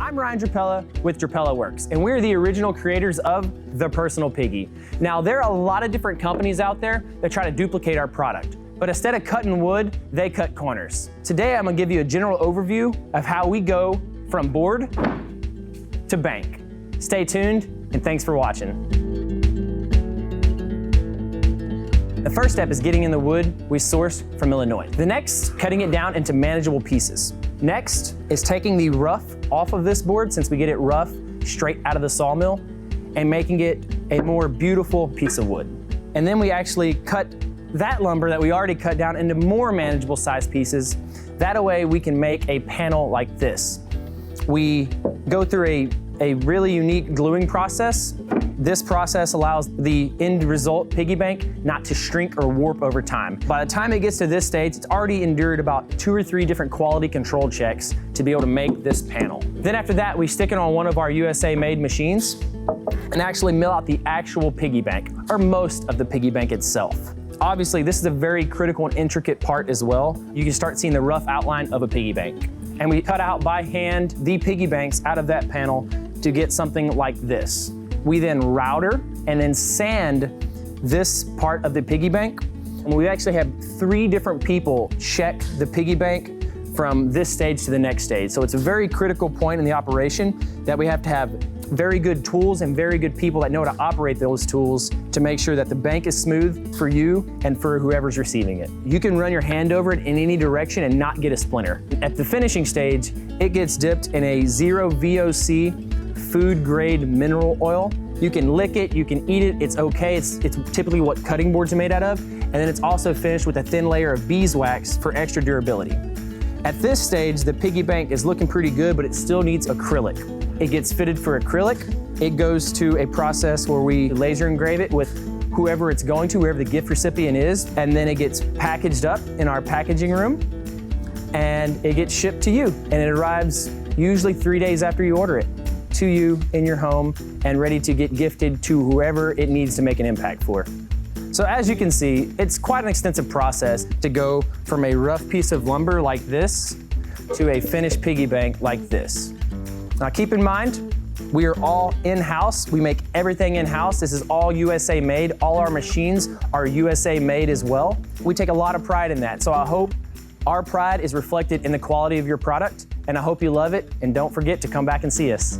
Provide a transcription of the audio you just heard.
I'm Ryan Drapela with Drapela Works, and we're the original creators of the personal piggy. Now, there are a lot of different companies out there that try to duplicate our product, but instead of cutting wood, they cut corners. Today, I'm gonna give you a general overview of how we go from board to bank. Stay tuned, and thanks for watching. The first step is getting in the wood we source from Illinois. The next, cutting it down into manageable pieces. Next is taking the rough off of this board, since we get it rough straight out of the sawmill, and making it a more beautiful piece of wood. And then we actually cut that lumber that we already cut down into more manageable size pieces. That way we can make a panel like this. We go through a really unique gluing process. This process allows the end result piggy bank not to shrink or warp over time. By the time it gets to this stage, it's already endured about 2 or 3 different quality control checks to be able to make this panel. Then after that, we stick it on one of our USA made machines and actually mill out the actual piggy bank, or most of the piggy bank itself. Obviously, this is a very critical and intricate part as well. You can start seeing the rough outline of a piggy bank. And we cut out by hand the piggy banks out of that panel to get something like this. We then router and then sand this part of the piggy bank. And we actually have 3 different people check the piggy bank from this stage to the next stage. So it's a very critical point in the operation that we have to have very good tools and very good people that know how to operate those tools to make sure that the bank is smooth for you and for whoever's receiving it. You can run your hand over it in any direction and not get a splinter. At the finishing stage, it gets dipped in a 0 VOC food grade mineral oil. You can lick it, you can eat it, it's okay. It's typically what cutting boards are made out of. And then it's also finished with a thin layer of beeswax for extra durability. At this stage, the piggy bank is looking pretty good, but it still needs acrylic. It gets fitted for acrylic. It goes to a process where we laser engrave it with whoever it's going to, whoever the gift recipient is, and then it gets packaged up in our packaging room, and it gets shipped to you. And it arrives usually 3 days after you order it to you in your home and ready to get gifted to whoever it needs to make an impact for. So as you can see, it's quite an extensive process to go from a rough piece of lumber like this to a finished piggy bank like this. Now keep in mind, we are all in-house. We make everything in-house. This is all USA made. All our machines are USA made as well. We take a lot of pride in that. So I hope our pride is reflected in the quality of your product, and I hope you love it, and don't forget to come back and see us.